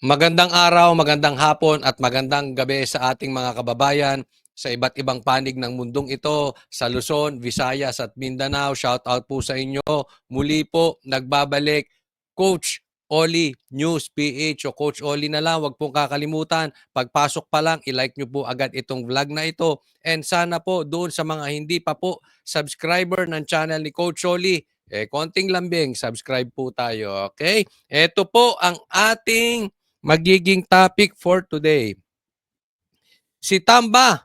Magandang araw, magandang hapon at magandang gabi sa ating mga kababayan sa iba't ibang panig ng mundong ito, sa Luzon, Visayas at Mindanao. Shout out po sa inyo. Muli po nagbabalik Coach Oli News PH o Coach Oli na lang. Huwag pong kakalimutan. Pagpasok pa lang, i-like nyo po agad itong vlog na ito. And sana po doon sa mga hindi pa po subscriber ng channel ni Coach Oli, konting lambing, subscribe po tayo. Okay? Ito po ang ating magiging topic for today. Si Tamba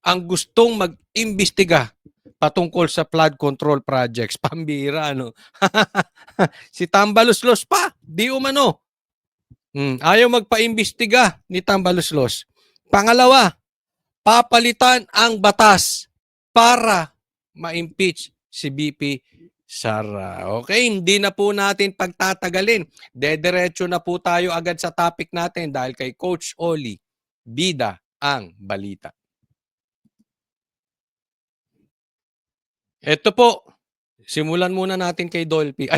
ang gustong mag-imbestiga patungkol sa flood control projects. Pambira, no? Si Tamba Luslos pa, di umano. Ayaw magpa-imbestiga ni Tamba Luslos. Pangalawa, papalitan ang batas para ma-impeach si BP Sara. Okay, hindi na po natin pagtatagalin. Dediretso na po tayo agad sa topic natin dahil kay Coach Oli, bida ang balita. Ito po, simulan muna natin kay Dolphy,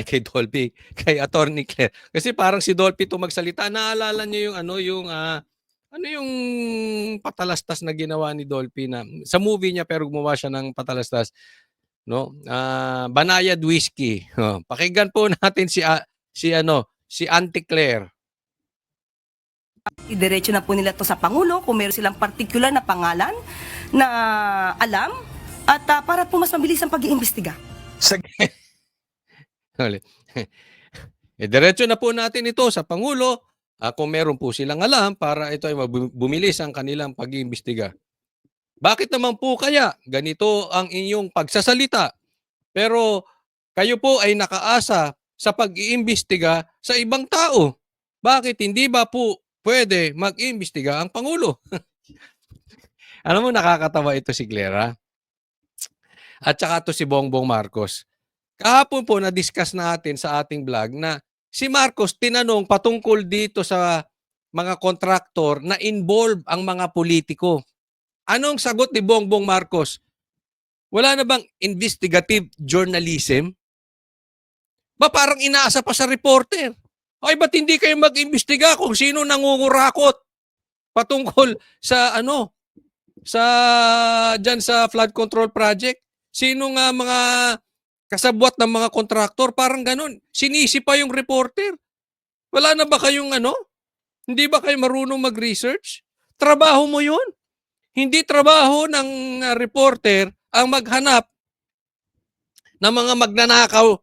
kay Attorney Claire. Kasi parang si Dolphy to magsalita. Naalala niyo yung yung patalastas na ginawa ni Dolphy na sa movie niya pero gumawa siya ng patalastas, no? Banayad Whiskey. Pakinggan po natin si Auntie Claire. Idiretso na po nila to sa Pangulo kung meron silang particular na pangalan na alam at para po mas mabilis ang pag-iimbestiga. Diretso na po natin ito sa Pangulo kung meron po silang alam para ito ay bumilis ang kanilang pag-iimbestiga. Bakit naman po kaya ganito ang inyong pagsasalita? Pero kayo po ay nakaasa sa pag-iimbestiga sa ibang tao. Bakit hindi ba po pwede mag-iimbestiga ang Pangulo? Alam mo, nakakatawa ito si Clara. At saka ito si Bongbong Marcos. Kahapon po na-discuss natin sa ating vlog na si Marcos tinanong patungkol dito sa mga kontraktor na involve ang mga politiko. Anong sagot ni Bongbong Marcos? Wala na bang investigative journalism? Ba parang inaasa pa sa reporter. Ay, ba't hindi kayo mag-imbestiga kung sino nangungurakot patungkol sa dyan sa flood control project? Sino nga mga kasabwat ng mga kontraktor? Parang ganun. Sinisi pa yung reporter. Wala na ba kayong Hindi ba kayo marunong mag-research? Trabaho mo yun. Hindi trabaho ng reporter ang maghanap ng mga magnanakaw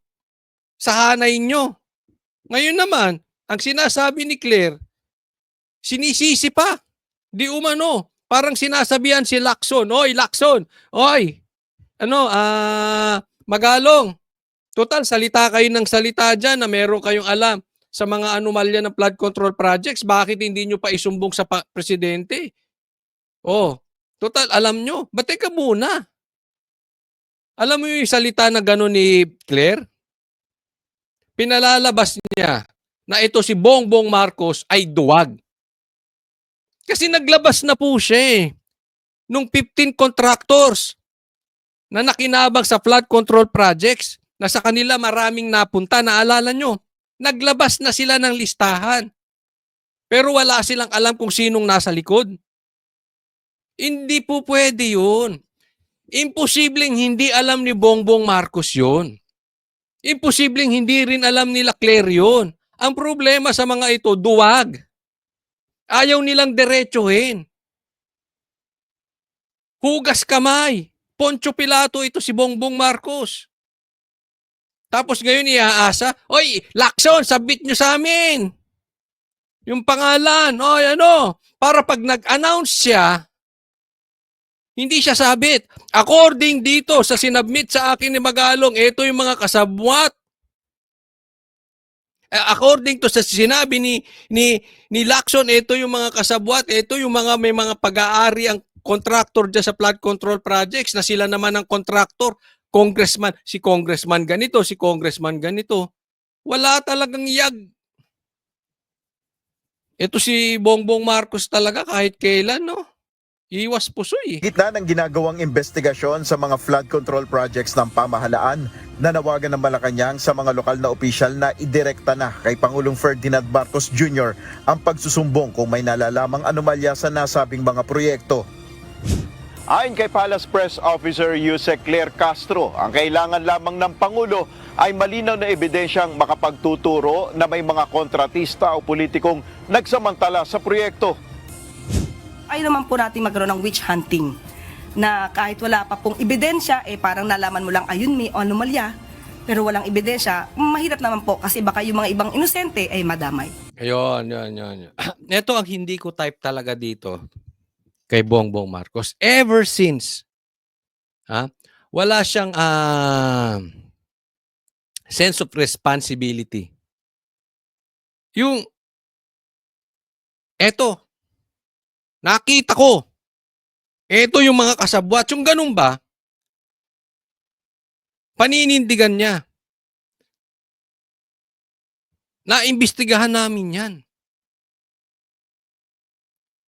sa hanay nyo. Ngayon naman, ang sinasabi ni Claire, sinisisi pa. Di umano. Parang sinasabihan si Lacson, oy, Lacson, oy, Magalong. Total, salita kayo ng salita dyan na meron kayong alam sa mga anomalya ng flood control projects. Bakit hindi nyo pa isumbong sa presidente? Oh, total, alam nyo. Ba't teka muna? Alam mo yung salita na gano'n ni Claire? Pinalalabas niya na ito si Bongbong Marcos ay duwag. Kasi naglabas na po siya nung 15 contractors na nakinabang sa flood control projects na sa kanila maraming napunta. Naalala nyo? Naglabas na sila ng listahan. Pero wala silang alam kung sinong nasa likod. Hindi po pwede yun. Imposibleng hindi alam ni Bongbong Marcos yun. Imposibleng hindi rin alam nila Claire yun. Ang problema sa mga ito, duwag. Ayaw nilang diretsuhin. Hugas kamay. Poncio Pilato ito si Bongbong Marcos. Tapos ngayon iaasa, oy, Lacson, submit nyo sa amin. Yung pangalan, oy, para pag nag-announce siya, hindi siya sabit. According dito sa sinabmit sa akin ni Magalong, ito yung mga kasabwat. According to sa sinabi ni Lacson, ito yung mga kasabwat, ito yung mga may mga pag-aari ang contractor dyan sa flood control projects na sila naman ang contractor. Congressman, si congressman ganito, si congressman ganito. Wala talagang yag. Ito si Bongbong Marcos talaga kahit kailan, no? Iwas pusoy eh. Gitna ng ginagawang investigasyon sa mga flood control projects ng pamahalaan, nanawagan ng Malacanang sa mga lokal na opisyal na idirekta na kay Pangulong Ferdinand Marcos Jr. ang pagsusumbong kung may nalalamang anomalya sa nasabing mga proyekto. Ayon kay Palace Press Officer Yusek Claire Castro, ang kailangan lamang ng Pangulo ay malinaw na ebidensyang makapagtuturo na may mga kontratista o politikong nagsamantala sa proyekto. Ayaw naman po natin magkaroon ng witch hunting na kahit wala pa pong ebidensya, parang nalaman mo lang ayun may anomalya, pero walang ebidensya, mahirap naman po kasi baka yung mga ibang inosente ay madamay. Ayun, yun. Ito ang hindi ko type talaga dito kay Bongbong Marcos. Ever since, wala siyang sense of responsibility. Eto, nakita ko. Ito yung mga kasabwat. Yung ganun ba? Paninindigan niya. Naimbestigahan namin yan.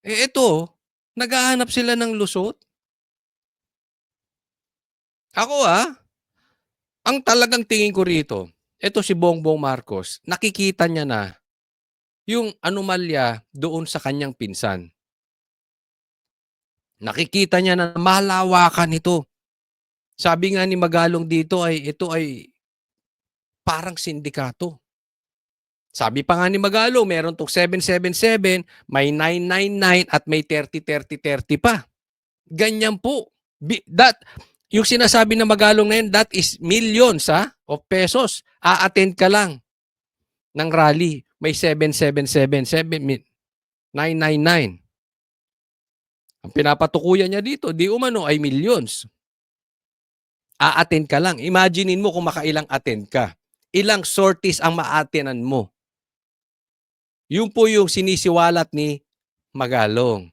Ito, naghahanap sila ng lusot. Ako ang talagang tingin ko rito, ito si Bongbong Marcos, nakikita niya na yung anomalya doon sa kanyang pinsan. Nakikita niya na malawakan ito. Sabi nga ni Magalong dito ito ay parang sindikato. Sabi pa nga ni Magalong, meron tong 777, may 999 at may 30 pa. Ganyan po. Yung sinasabi ng Magalong na yun, that is millions of pesos. A-attend ka lang ng rally. May 777, 999. Ang pinapatukuyan niya dito, di umano ay millions. A-attend ka lang. Imaginein mo kung makailang attend ka. Ilang sorties ang ma-attendan mo. Yun po yung sinisiwalat ni Magalong.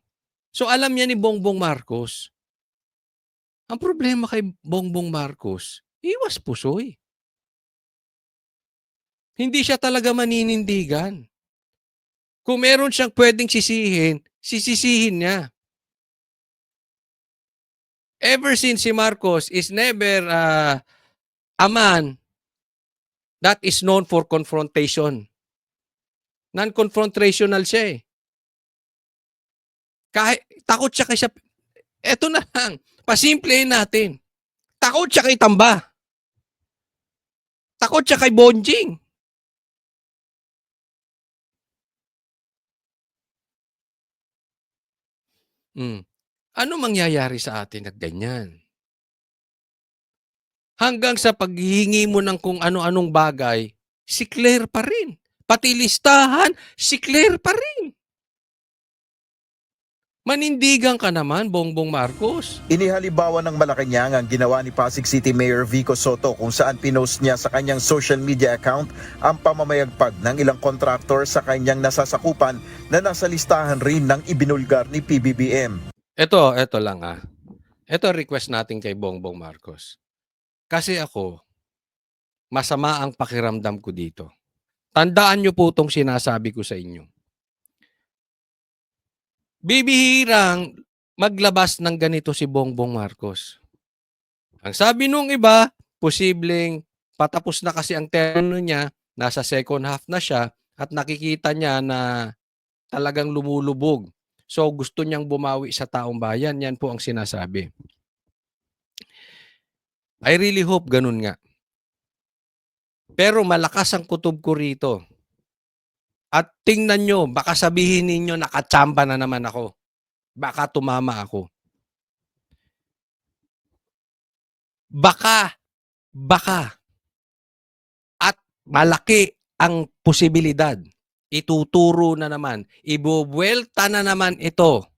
So alam niya ni Bongbong Marcos, ang problema kay Bongbong Marcos, iwas pusoy. Hindi siya talaga maninindigan. Kung meron siyang pwedeng sisihin, sisisihin niya. Ever since si Marcos is never a man that is known for confrontation. Non-confrontational siya eh. Kahit takot siya kay siya. Eto na lang. Pasimplehin natin. Takot siya kay Tamba. Takot siya kay Bonjing. Ano mangyayari sa atin na ganyan? Hanggang sa paghihingi mo ng kung ano-anong bagay, si Claire pa rin. Pati listahan, si Claire pa rin. Manindigan ka naman, Bongbong Marcos. Inihalibawa ng Malacanang ang ginawa ni Pasig City Mayor Vico Soto kung saan pinost niya sa kanyang social media account ang pamamayagpag ng ilang kontraktor sa kanyang nasasakupan na nasa listahan rin ng ibinulgar ni PBBM. Ito lang Ito request natin kay Bongbong Marcos. Kasi ako, masama ang pakiramdam ko dito. Tandaan niyo po itong sinasabi ko sa inyo. Bibihirang maglabas ng ganito si Bongbong Marcos. Ang sabi nung iba, posibleng patapos na kasi ang termino niya, nasa second half na siya at nakikita niya na talagang lumulubog. So gusto niyang bumawi sa taong bayan, yan po ang sinasabi. I really hope ganun nga. Pero malakas ang kutob ko rito. At tingnan nyo, baka sabihin ninyo nakachamba na naman ako. Baka tumama ako. Baka. At malaki ang posibilidad. Ituturo na naman. Ibubuelta na naman ito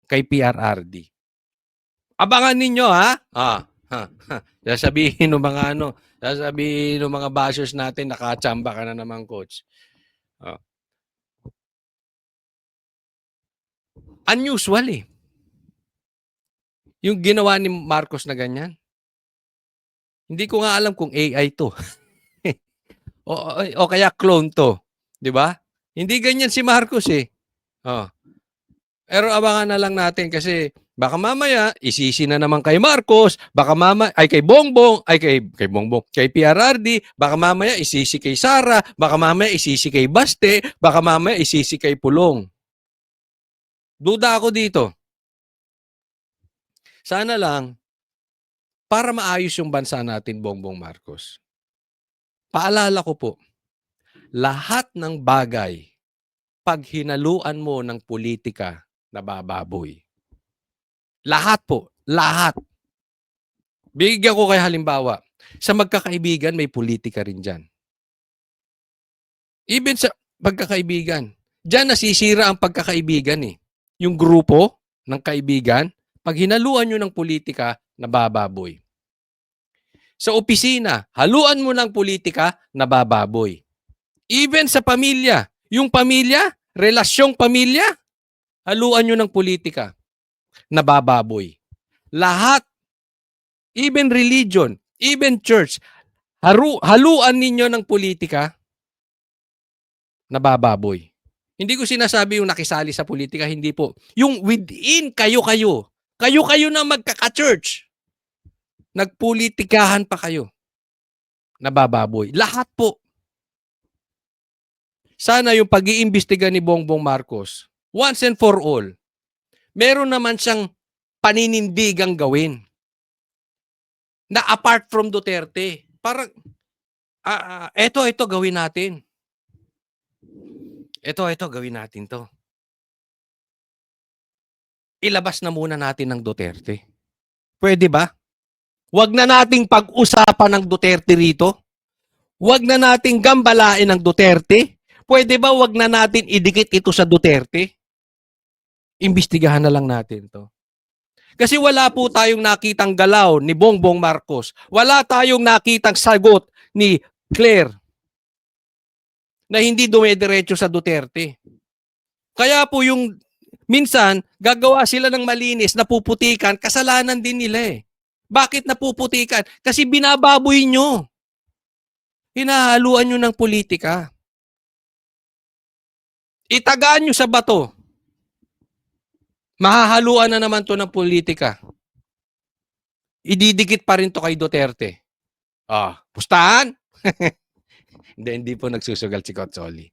kay PRRD. Abangan ninyo Sasabihin ng mga sasabihin ng mga bashers natin, nakachamba ka na naman, coach. Unusual eh. Yung ginawa ni Marcos na ganyan. Hindi ko nga alam kung AI to. o kaya clone to. Di ba? Hindi ganyan si Marcos eh. Pero abangan na lang natin kasi baka mamaya isisi na naman kay Marcos, baka mamaya ay kay Bongbong, ay kay Bongbong, kay PRRD, baka mamaya isisi kay Sara, baka mamaya isisi kay Baste, baka mamaya isisi kay Pulong. Duda ako dito. Sana lang para maayos yung bansa natin, Bongbong Marcos. Paalala ko po, lahat ng bagay pag hinaluan mo ng politika, nabababoy. Lahat po, lahat. Bigyan ko kayo halimbawa. Sa magkakaibigan, may politika rin dyan. Even sa pagkakaibigan, dyan nasisira ang pagkakaibigan eh. Yung grupo ng kaibigan, pag hinaluan nyo ng politika, nabababoy. Sa opisina, haluan mo ng politika, nabababoy. Even sa pamilya, yung pamilya, relasyong pamilya, haluan nyo ng politika, nabababoy. Lahat, even religion, even church, haluan ninyo ng politika, nabababoy. Hindi ko sinasabi yung nakisali sa politika, hindi po. Yung within kayo-kayo, kayo-kayo na magkaka-church, nagpolitikahan pa kayo, nabababoy. Lahat po. Sana yung pag-iimbestiga ni Bongbong Marcos, once and for all, meron naman siyang paninindigang gawin na apart from Duterte. Parang, eto gawin natin. Ito, gawin natin to. Ilabas na muna natin ng Duterte. Pwede ba? Huwag na nating pag-usapan ng Duterte rito. Huwag na nating gambalain ng Duterte. Pwede ba wag na natin idikit ito sa Duterte? Imbestigahan na lang natin to. Kasi wala po tayong nakitang galaw ni Bongbong Marcos. Wala tayong nakitang sagot ni Claire na hindi dumediretso sa Duterte. Kaya po yung minsan gagawa sila ng malinis, napuputikan, kasalanan din nila eh. Bakit napuputikan? Kasi binababoy nyo. Hinahaluan nyo ng politika. Itagaan nyo sa bato. Mahahaluan na naman to ng politika. Ididikit pa rin to kay Duterte. Pustahan? Hindi po nagsusugal si Cotzoli.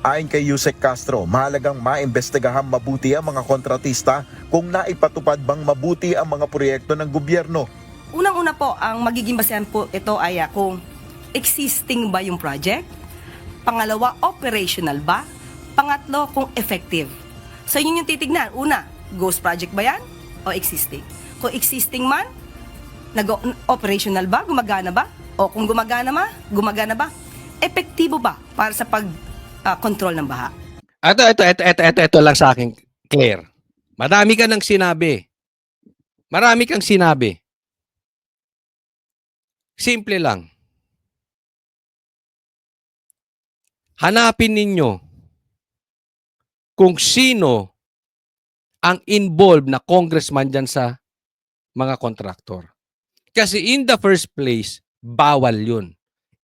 Ayon kay Yusek Castro, mahalagang maimbestigahang mabuti ang mga kontratista kung naipatupad bang mabuti ang mga proyekto ng gobyerno. Unang-una po, ang magiging basehan po ito ay kung existing ba yung project. Pangalawa, operational ba? Pangatlo, kung effective. So yun yung titignan. Una, ghost project ba yan? O existing? Kung existing man, operational ba? Gumagana ba? O kung gumagana ba? Epektibo ba para sa pag-control ng baha? Ito lang sa akin, Claire. Marami kang sinabi. Simple lang. Hanapin ninyo kung sino ang involved na congressman dyan sa mga kontraktor. Kasi in the first place, bawal yun.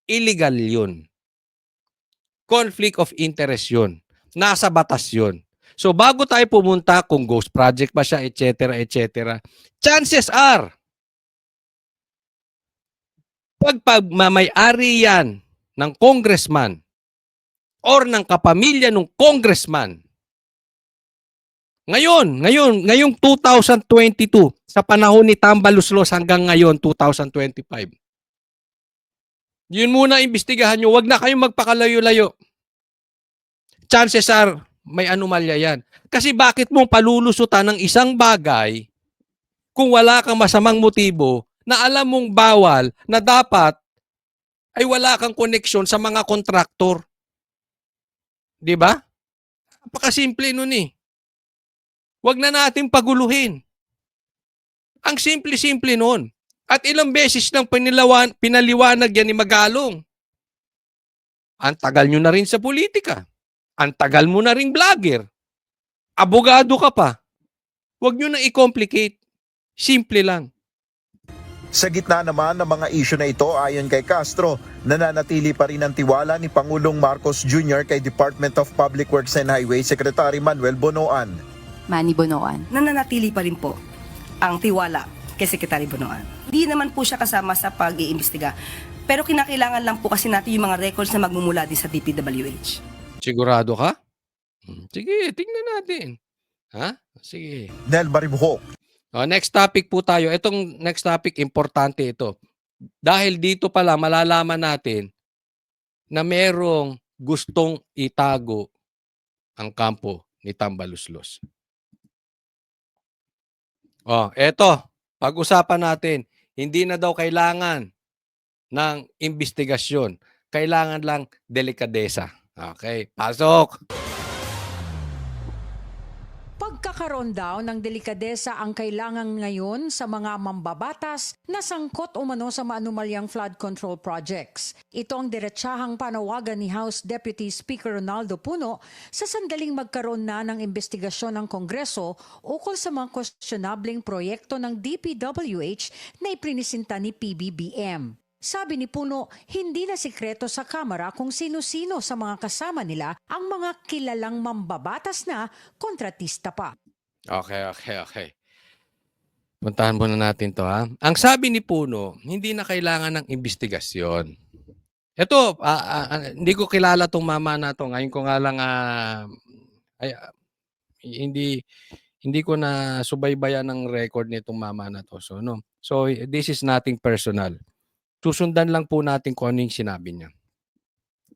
Illegal yun. Conflict of interest yun. Nasa batas yun. So bago tayo pumunta kung ghost project ba siya, etc., chances are, pagmamay-ari yan ng congressman or ng kapamilya ng congressman, ngayong 2022, sa panahon ni Tambaluslos hanggang ngayon, 2025, yun muna imbestigahan nyo. Huwag na kayong magpakalayo-layo. Chances are, may anomalya yan. Kasi bakit mo palulusutan ng isang bagay kung wala kang masamang motibo na alam mong bawal na dapat ay wala kang koneksyon sa mga kontraktor? Di ba? Napakasimple nun eh. Huwag na natin paguluhin. Ang simple-simple nun. At ilang beses nang pinaliwanag yan ni Magalong. Ang tagal nyo na rin sa politika. Ang tagal mo na rin vlogger. Abogado ka pa. Huwag nyo na i-complicate. Simple lang. Sa gitna naman ng mga isyu na ito, ayon kay Castro, nananatili pa rin ang tiwala ni Pangulong Marcos Jr. kay Department of Public Works and Highway Secretary Manuel Bonoan. Manny Bonoan. nananatili pa rin po ang tiwala kay Secretary Bonoan. Hindi naman po siya kasama sa pag-iimbestiga. Pero kinakailangan lang po kasi natin yung mga records na magmumula din sa DPWH. Sigurado ka? Sige, tingnan natin. Ha? Sige. Nel Maribuhok, Next topic po tayo. Itong next topic, importante ito. Dahil dito pala malalaman natin na merong gustong itago ang kampo ni Tambaluslos. Eto. Pag-usapan natin, hindi na daw kailangan ng investigasyon. Kailangan lang delikadesa. Okay, pasok! Pagkakaroon daw ng delikadesa ang kailangan ngayon sa mga mambabatas na sangkot umano sa maanumalyang flood control projects. Ito ang diretsahang panawagan ni House Deputy Speaker Ronaldo Puno sa sandaling magkaroon na ng investigasyon ng Kongreso ukol sa mga questionableng proyekto ng DPWH na iprinisinta ni PBBM. Sabi ni Puno, hindi na sikreto sa Kamara kung sino-sino sa mga kasama nila ang mga kilalang mambabatas na kontratista pa. Okay. Puntahan muna natin to, ha. Ang sabi ni Puno, hindi na kailangan ng investigasyon. Ito, hindi ko kilala tong mama na to. Ngayon ko nga lang hindi ko na subaybayan ng record nitong mama na to. So this is nothing personal. Susundan lang po natin kung ano yung sinabi niya.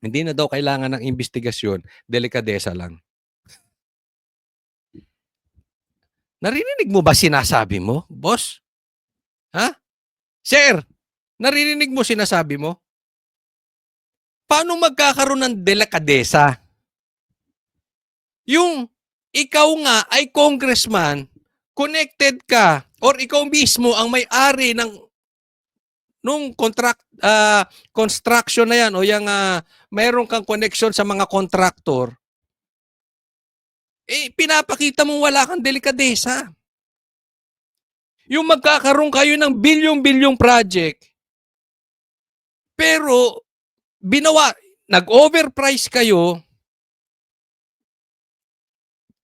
Hindi na daw kailangan ng investigasyon, delikadesa lang. Naririnig mo ba sinasabi mo, boss? Ha? Sir, naririnig mo sinasabi mo? Paano magkakaroon ng delikadesa? Yung ikaw nga ay congressman, connected ka, or ikaw mismo ang may-ari ng nung construction na yan o yung mayroon kang connection sa mga contractor, pinapakita mong wala kang delikadesa. Yung magkakaroon kayo ng bilyong-bilyong project, pero nag-overprice kayo,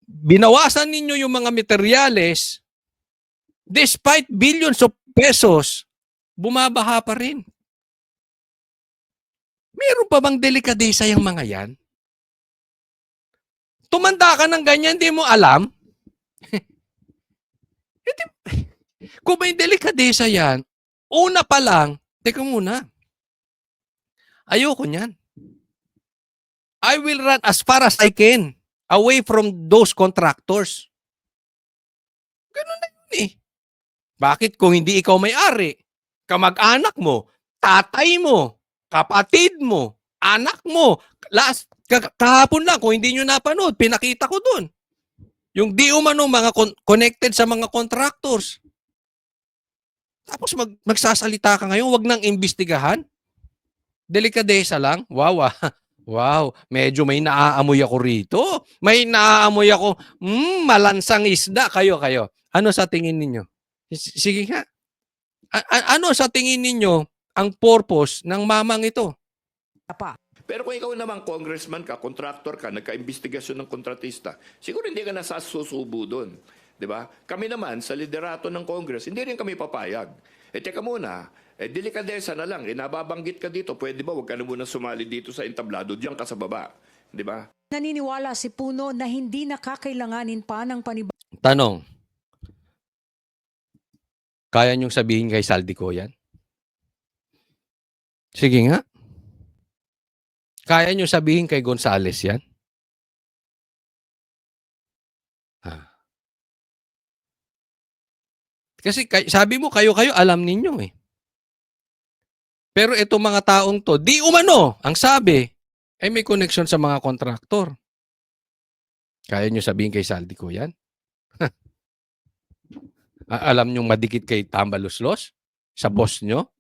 binawasan ninyo yung mga materyales, despite billions of pesos, bumabaha pa rin. Meron pa bang delikadesa yung mga yan? Tumanda ka ng ganyan, di mo alam? Kung may delikadesa yan, una pa lang, teka muna, ayoko niyan. I will run as far as I can away from those contractors. Ganun na yun eh. Bakit kung hindi ikaw may-ari? Kamag-anak mo, tatay mo, kapatid mo, anak mo. Kahapon lang, kung hindi nyo napanood, pinakita ko dun. Yung di umano mga connected sa mga contractors. Tapos magsasalita ka ngayon, wag nang imbestigahan. Delikadesa lang. Wow. Wow, medyo may naaamoy ako rito. May naaamoy ako, malansang isda. Kayo. Ano sa tingin ninyo? Sige nga. Ano sa tingin ninyo ang purpose ng mamang ito? Pero kung ikaw naman congressman ka, contractor ka, nagka-investigasyon ng kontratista, siguro hindi ka nasasusubo doon. Di ba? Kami naman, sa liderato ng Congress, hindi rin kami papayag. Teka muna, delikadesa na lang, nababanggit ka dito, pwede ba, huwag ka na muna sumali dito sa entablado, diyan ka sa baba. Di ba? Naniniwala si Puno na hindi nakakailanganin pa ng panibagong Tanong, kaya niyong sabihin kay Saldico yan? Sige nga. Kaya niyong sabihin kay Gonzales yan? Kasi sabi mo, kayo alam ninyo eh. Pero itong mga taong to, di umano, ang sabi, ay may connection sa mga kontraktor. Kaya nyo sabihin kay Saldico yan? Alam nyo madikit kay Tambaluslos? Sa boss nyo?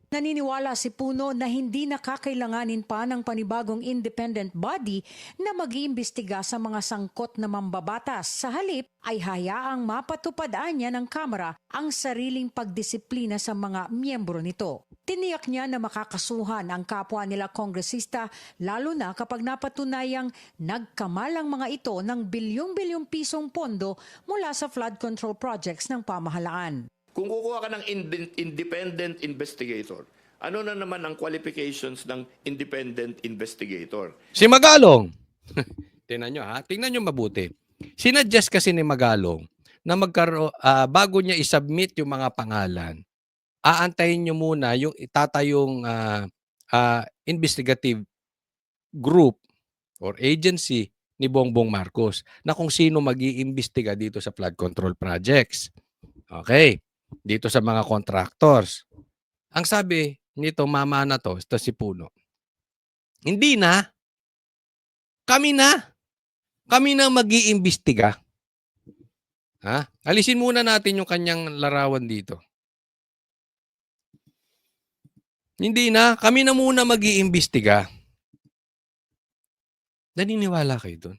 Naniniwala si Puno na hindi nakakailanganin pa ng panibagong independent body na mag-iimbestiga sa mga sangkot na mambabatas. Sa halip ay hayaang mapatupad niya ng Kamara ang sariling pagdisiplina sa mga miyembro nito. Tiniyak niya na makakasuhan ang kapwa nila kongresista lalo na kapag napatunayang nagkamalang mga ito ng bilyong-bilyong pisong pondo mula sa flood control projects ng pamahalaan. Kung kukuha ka ng independent investigator, ano na naman ang qualifications ng independent investigator? Si Magalong. Tingnan nyo ha. Tingnan nyo mabuti. Sinuggest kasi ni Magalong na bago niya isubmit yung mga pangalan, aantayin nyo muna yung itatayong investigative group or agency ni Bongbong Marcos na kung sino mag-iimbestiga dito sa flood control projects. Okay. Dito sa mga contractors. Ang sabi nito, mama na to, ito si Puno. Hindi na. Kami na. Kami na mag-iimbestiga. Ha? Alisin muna natin yung kanyang larawan dito. Hindi na. Kami na muna mag-iimbestiga. Naniniwala kayo doon?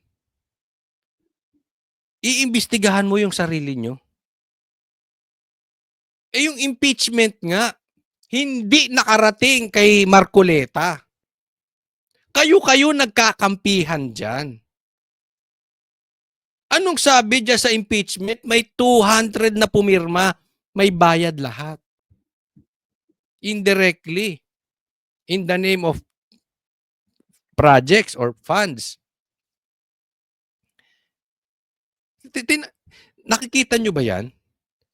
Iimbestigahan mo yung sarili nyo. Eh yung impeachment nga, hindi nakarating kay Marcoleta. Kayo-kayo nagkakampihan dyan. Anong sabi dyan sa impeachment? May 200 na pumirma, may bayad lahat. Indirectly. In the name of projects or funds. Nakikita nyo ba yan?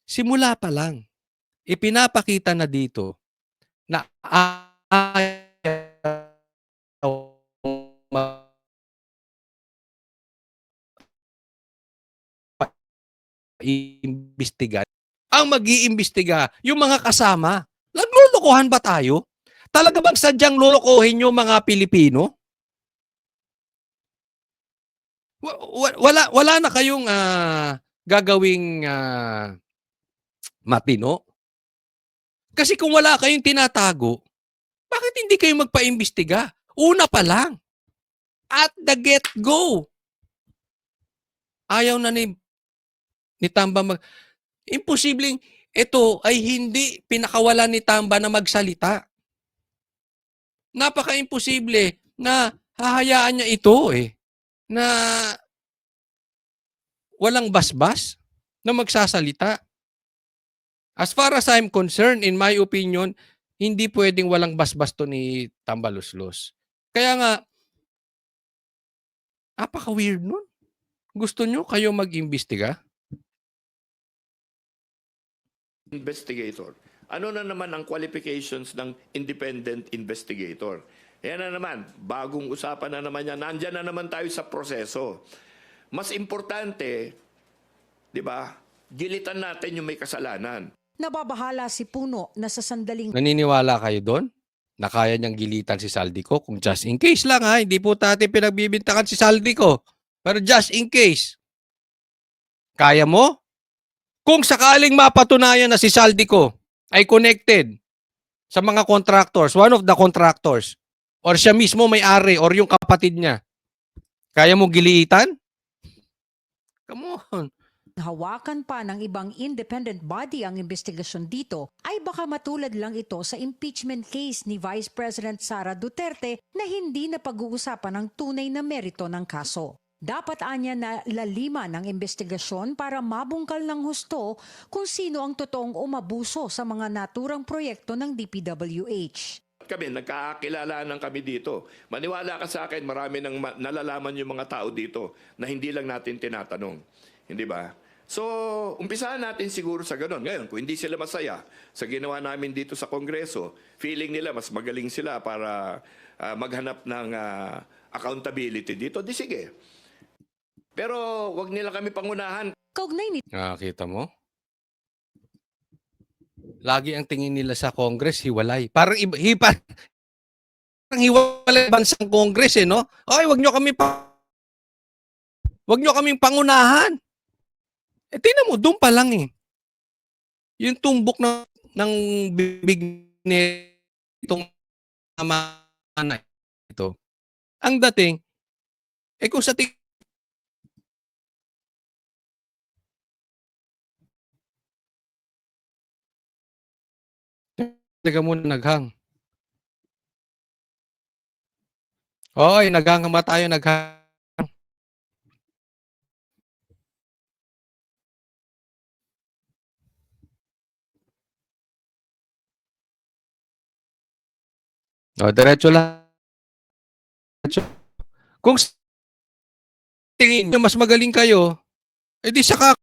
Simula pa lang. Ipinapakita na dito na iimbestiga. Ang mag-iimbestiga, yung mga kasama. Naglulukohan ba tayo? Talaga bang sadyang lulukohin yung mga Pilipino? Wala na kayong gagawing matino? Kasi kung wala kayong tinatago, bakit hindi kayo magpa-imbestiga? Una pa lang. At the get-go. Ayaw na ni Tamba imposibleng ito ay hindi pinakawalan ni Tamba na magsalita. Napaka-imposible na hahayaan niya ito na walang basbas na magsasalita. As far as I'm concerned, in my opinion, hindi pwedeng walang basbas to ni Tambaluslos. Kaya nga, napaka-weird nun. Gusto nyo kayo mag-imbestiga? Investigator. Ano na naman ang qualifications ng independent investigator? Yan na naman, bagong usapan na naman yan. Nandyan na naman tayo sa proseso. Mas importante, di ba, gilitan natin yung may kasalanan. Nababahala si Puno na sa sandaling Naniniwala kayo doon? Na kaya niyang gilitan si Saldico? Kung just in case lang ha, hindi po natin pinagbibintakan si Saldico. Pero just in case. Kaya mo? Kung sakaling mapatunayan na si Saldico ay connected sa mga contractors, one of the contractors, or siya mismo may-ari, or yung kapatid niya, kaya mo gilitan? Come on. hawakan pa ng ibang independent body ang investigasyon dito, ay baka matulad lang ito sa impeachment case ni Vice President Sara Duterte na hindi na pag-uusapan ng tunay na merito ng kaso. Dapat anya na laliman ng investigasyon para mabungkal ng husto kung sino ang totoong umabuso sa mga naturang proyekto ng DPWH. Kami, nagkakakilalaan kami dito. Maniwala ka sa akin, marami nang nalalaman yung mga tao dito na hindi lang natin tinatanong. Hindi ba? So, umpisahan natin siguro sa ganun. Ngayon, kung hindi sila masaya sa ginawa namin dito sa Kongreso, feeling nila mas magaling sila para maghanap ng accountability dito, di sige. Pero wag nila kami pangunahan. Kaugnay ni Nakakita mo? Lagi ang tingin nila sa Congress, hiwalay. Parang parang hiwalay bansang Congress no? Ay, wag nyo kaming pangunahan. Eh, tingnan mo, doon pa lang yung tumbok ng bibig nitong na ito. Ang dating, kung sa Teka muna, naghang. Oy, naghang ba tayo? Naghang. O, diretso lang. Kung tingin nyo mas magaling kayo, edi saka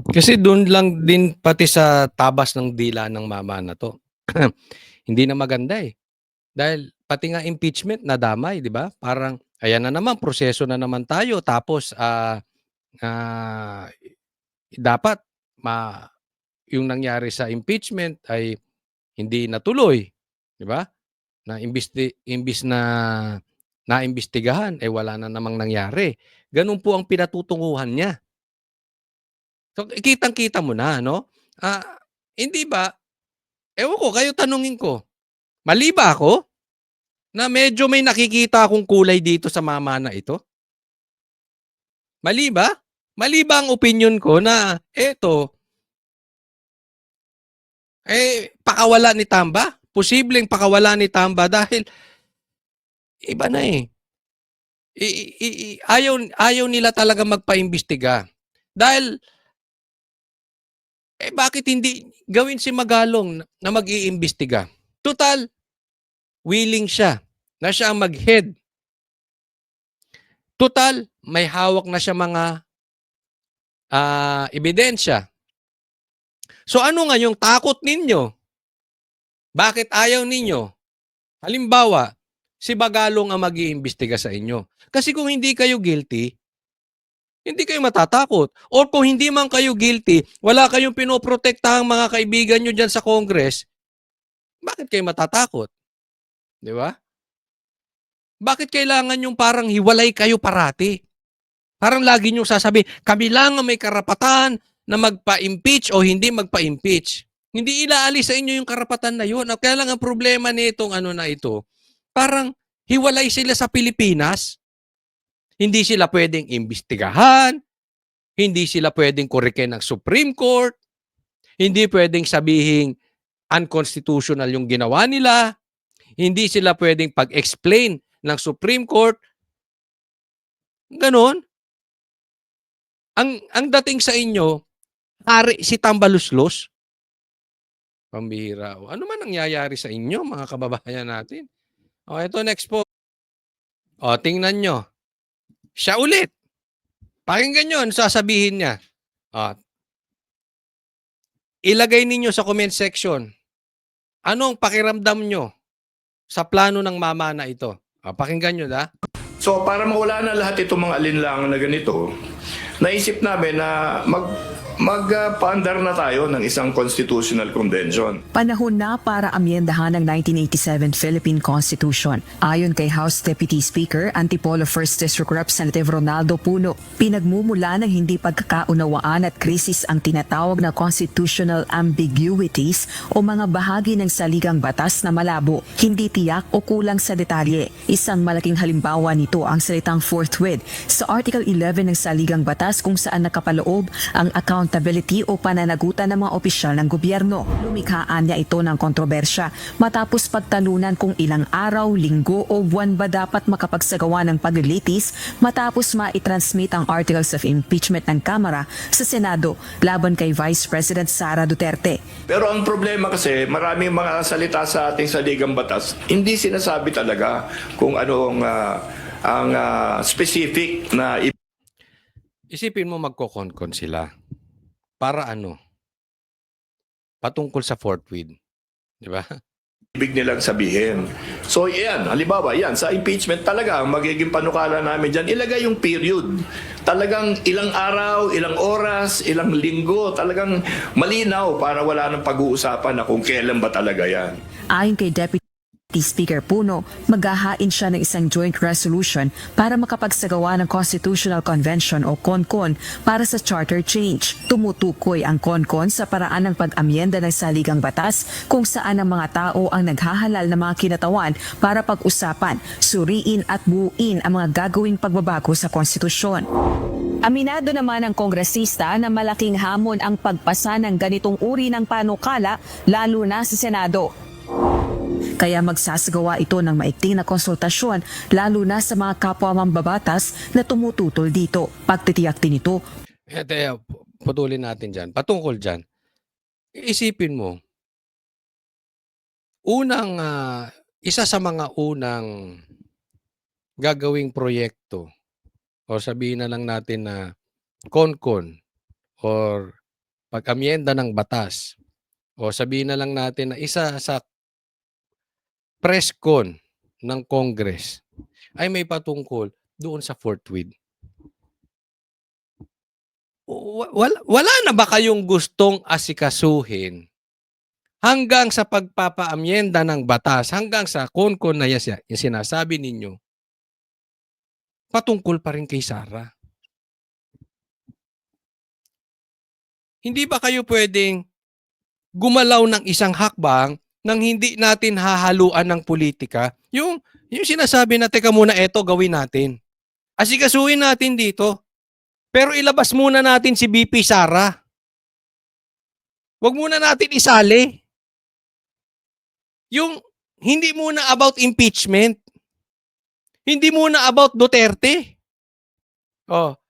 kasi doon lang din pati sa tabas ng dila ng mama na 'to. Hindi na maganda, eh. Dahil pati nga impeachment nadamay, 'di ba? Parang ayan na naman, proseso na naman tayo tapos, dapat ma yung nangyari sa impeachment ay hindi natuloy, 'di ba? Na imbis na naimbestigahan, eh, wala na namang nangyari. Gano'n po ang pinatutunguhan niya. So, kitang-kita mo na 'no? Ah, hindi ba ewan ko, kayo tanungin ko, mali ba ako na medyo may nakikita akong kulay dito sa mama na ito? Mali ba? Mali ba ang opinyon ko na eto, pakawala ni Tamba? Posibleng pakawala ni Tamba dahil iba na, eh. Ayaw nila talaga magpaimbestiga. Dahil, bakit hindi gawin si Magalong na mag-iimbestiga? Tutal, willing siya na siya ang mag-head. Tutal, may hawak na siya mga ebidensya. So ano nga yung takot ninyo? Bakit ayaw ninyo? Halimbawa, si Magalong ang mag-iimbestiga sa inyo. Kasi kung hindi kayo guilty, hindi kayo matatakot. Or kung hindi man kayo guilty, wala kayong pinoprotektahang mga kaibigan nyo dyan sa Congress, bakit kayo matatakot? Di ba? Bakit kailangan yung parang hiwalay kayo parati? Parang lagi nyo sasabihin, kami lang ang may karapatan na magpa-impeach o hindi magpa-impeach. Hindi ilaalis sa inyo yung karapatan na yun. Kaya lang ang problema nitong ano na ito, parang hiwalay sila sa Pilipinas. Hindi sila pwedeng imbestigahan, hindi sila pwedeng kurikin ng Supreme Court, hindi pwedeng sabihin unconstitutional yung ginawa nila, hindi sila pwedeng pag-explain ng Supreme Court Gano'n. Ang dating sa inyo, hari si Tambaluslos. Pambihira. O, ano man nangyayari sa inyo, mga kababayan natin? O, eto next po. O, tingnan nyo. Siya ulit. Pakinggan nyo, ano sasabihin niya. O, ilagay ninyo sa comment section. Anong pakiramdam nyo sa plano ng mama na ito? O, pakinggan nyo da. So para mawala na lahat itong mga alinlangan na ganito, naisip namin na magpaandar na tayo ng isang constitutional convention. Panahon na para amyendahan ng 1987 Philippine Constitution. Ayon kay House Deputy Speaker Antipolo 1st District Representative Ronaldo Puno, pinagmumula ng hindi pagkakaunawaan at krisis ang tinatawag na constitutional ambiguities o mga bahagi ng saligang batas na malabo, hindi tiyak o kulang sa detalye. Isang malaking halimbawa nito ang salitang forthwith sa Article 11 ng saligang batas kung saan nakapaloob ang accountability o pananagutan ng mga opisyal ng gobyerno. Lumikhaan niya ito ng kontrobersya matapos pagtalunan kung ilang araw, linggo o buwan ba dapat makapagsagawa ng paglilitis matapos maitransmit ang articles of impeachment ng Kamara sa Senado laban kay Vice President Sara Duterte. Pero ang problema kasi, maraming mga salita sa ating saligang batas, hindi sinasabi talaga kung anong ang specific na Isipin mo magkokonkon sila. Para ano? Patungkol sa forthwith. Di ba? ibig nilang sabihin. So yan, halimbawa yan, sa impeachment talaga, ang magiging panukala namin dyan, ilagay yung period. Talagang ilang araw, ilang oras, ilang linggo, talagang malinaw para wala nang pag-uusapan na kung kailan ba talaga yan. Ayon kay Deputy Speaker Puno, maghahain siya ng isang joint resolution para makapagsagawa ng Constitutional Convention o CONCON para sa charter change. Tumutukoy ang CONCON sa paraan ng pag-amyenda ng saligang batas kung saan ang mga tao ang naghahalal ng mga kinatawan para pag-usapan, suriin at buuin ang mga gagawing pagbabago sa konstitusyon. Aminado naman ang kongresista na malaking hamon ang pagpasa ng ganitong uri ng panukala lalo na sa Senado. Kaya magsasagawa ito ng maikling na konsultasyon lalo na sa mga kapwa mambabatas na tumututol dito. Pagtitiyak din ito. Putulin natin dyan. Patungkol dyan. Isipin mo, isa sa mga unang gagawing proyekto o sabihin na lang natin na CONCON or pag-amyenda ng batas o sabihin na lang natin na isa sa press con ng Congress ay may patungkol doon sa forthwith. Wala na ba kayong gustong asikasuhin hanggang sa pagpapaamyenda ng batas, hanggang sa CONCON na yung sinasabi ninyo, patungkol pa rin kay Sara? Hindi ba kayo pwedeng gumalaw ng isang hakbang nang hindi natin hahaluan ng politika? Yung sinasabi na, teka muna, eto gawin natin. Asikasuhin natin dito. Pero ilabas muna natin si BP Sara. Huwag muna natin isali. Yung hindi muna about impeachment. Hindi muna about Duterte.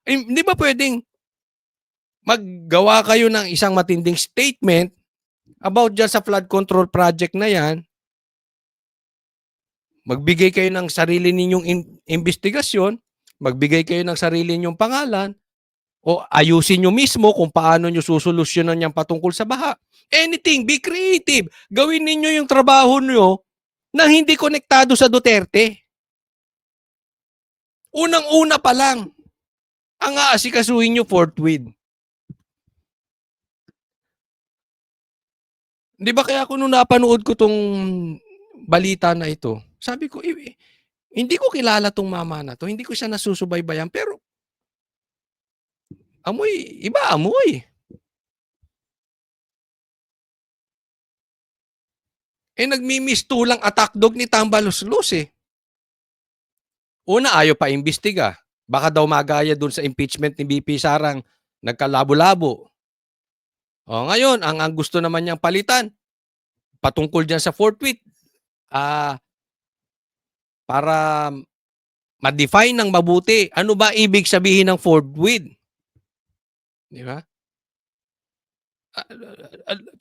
Hindi ba pwedeng maggawa kayo ng isang matinding statement about dyan sa flood control project na yan, magbigay kayo ng sarili ninyong investigasyon, magbigay kayo ng sarili ninyong pangalan, o ayusin nyo mismo kung paano nyo susolusyonan yung patungkol sa baha. Anything, be creative. Gawin ninyo yung trabaho nyo na hindi konektado sa Duterte. Unang-una pa lang, ang aasikasuhin nyo forthwith. Di ba kaya kung nung napanood ko tong balita na ito, sabi ko, hindi ko kilala tong mama na to, hindi ko siya nasusubaybayan, pero iba amoy. Nagmimistulang attack dog ni Tambaluslos eh. Una, ayaw pa imbestiga. Baka daw magaya dun sa impeachment ni BP Sarang nagkalabo-labo. Ngayon, ang gusto naman niyang palitan, patungkol dyan sa forthwith, para ma-define ng mabuti. Ano ba ibig sabihin ng forthwith? Di ba?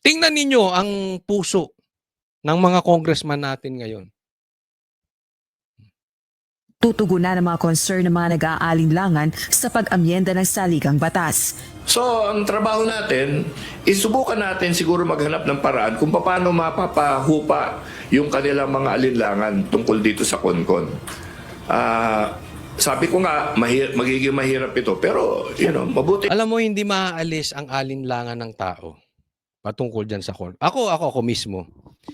Tingnan ninyo ang puso ng mga congressman natin ngayon. Tutugunan ng mga concern ng mga nag-aalinlangan sa pag-amyenda ng saligang batas. So, ang trabaho natin, isubukan natin siguro maghanap ng paraan kung paano mapapahupa yung kanilang mga alinlangan tungkol dito sa CONCON. Sabi ko nga, magiging mahirap ito, pero, mabuti. Alam mo, hindi maaalis ang alinlangan ng tao patungkol dyan sa CONCON. Ako mismo.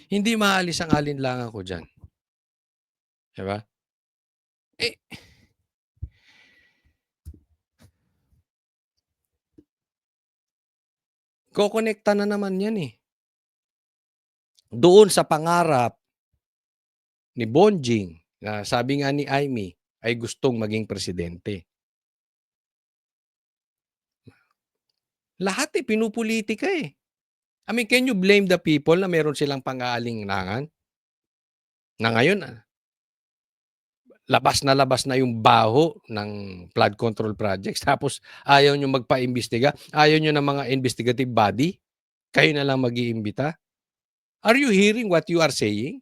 Hindi maaalis ang alinlangan ko dyan. Diba? Kokonekta na naman yan eh. Doon sa pangarap ni Bonjing, na sabi nga ni Amy, ay gustong maging presidente. Lahat pinupolitika eh. I mean, can you blame the people na meron silang pang-aalinlangan? Na ngayon, labas na yung baho ng flood control projects. Tapos ayaw nyo magpa-imbestiga. Ayaw nyo ng mga investigative body. Kayo na lang mag-iimbita. Are you hearing what you are saying?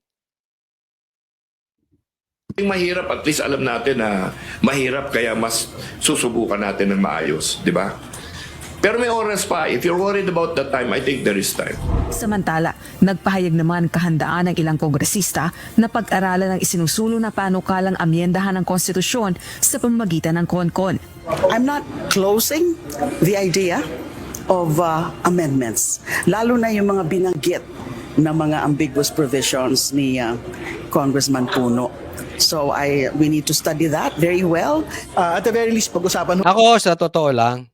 Mahirap, at least alam natin na mahirap, kaya mas susubukan natin ng maayos, di ba? Pero may oras pa. If you're worried about that time, I think there is time. Samantala, nagpahayag naman kahandaan ng ilang kongresista na pag-aralan ang isinusulong na panukalang amyendahan ng konstitusyon sa pamamagitan ng CONCON. I'm not closing the idea of amendments, lalo na yung mga binanggit na mga ambiguous provisions ni Congressman Puno. So we need to study that very well. At the very least, pag-usapan Ako, sa totoo lang,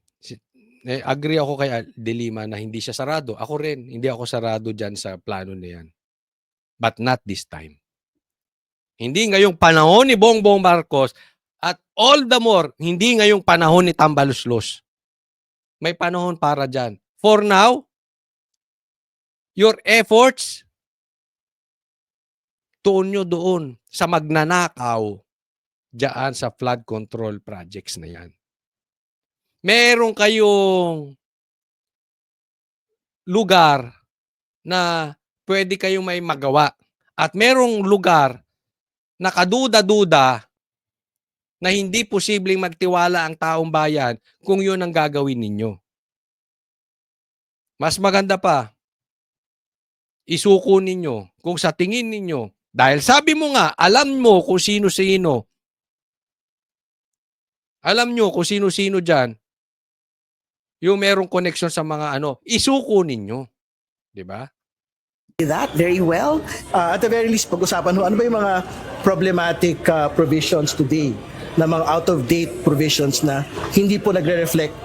agree ako kay De Lima na hindi siya sarado. Ako rin, hindi ako sarado dyan sa plano na yan. But not this time. Hindi ngayong panahon ni Bongbong Marcos, at all the more, hindi ngayong panahon ni Tambaluslos. May panahon para dyan. For now, your efforts, tuon nyo doon sa magnanakaw dyan sa flood control projects na yan. Meron kayong lugar na pwede kayong may magawa. At merong lugar na kaduda-duda na hindi posibleng magtiwala ang taong bayan kung yun ang gagawin ninyo. Mas maganda pa, isuko ninyo kung sa tingin ninyo, dahil sabi mo nga, alam mo kung sino-sino. Alam nyo kung sino-sino dyan, yung merong connection sa mga isuko ninyo. Diba? That very well. at the very least, pag-usapan ano ba yung mga problematic provisions today, na mga out-of-date provisions na hindi po nagre-reflect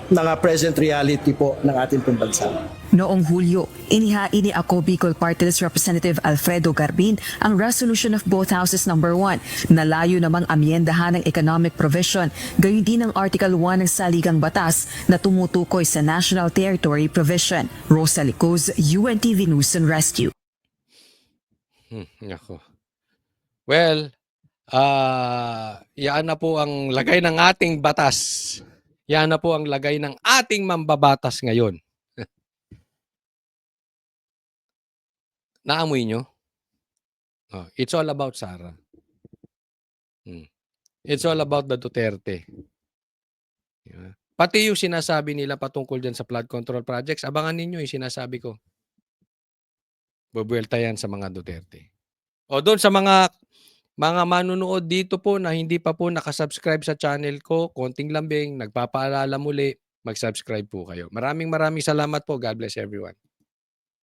ng present reality po ng ating pambansa. Noong Hulyo, inihain ni Ako Bicol Party List Representative Alfredo Garbin ang resolution of both houses number 1 na layo namang amyendahan ng economic provision, gayon din ang Article 1 ng Saligang Batas na tumutukoy sa National Territory Provision. Rosa Licos, UNTV News and Rescue. Nako. Well, yan na po ang lagay ng ating batas. Yan na po ang lagay ng ating mambabatas ngayon. Naamoy nyo? Oh, it's all about Sara. It's all about the Duterte. Diba? Pati yung sinasabi nila patungkol dyan sa flood control projects, abangan ninyo yung sinasabi ko. Bubuelta yan sa mga Duterte. O doon sa mga manunood dito po na hindi pa po nakasubscribe sa channel ko, konting lambing, nagpapaalala muli, mag-subscribe po kayo. Maraming salamat po. God bless everyone.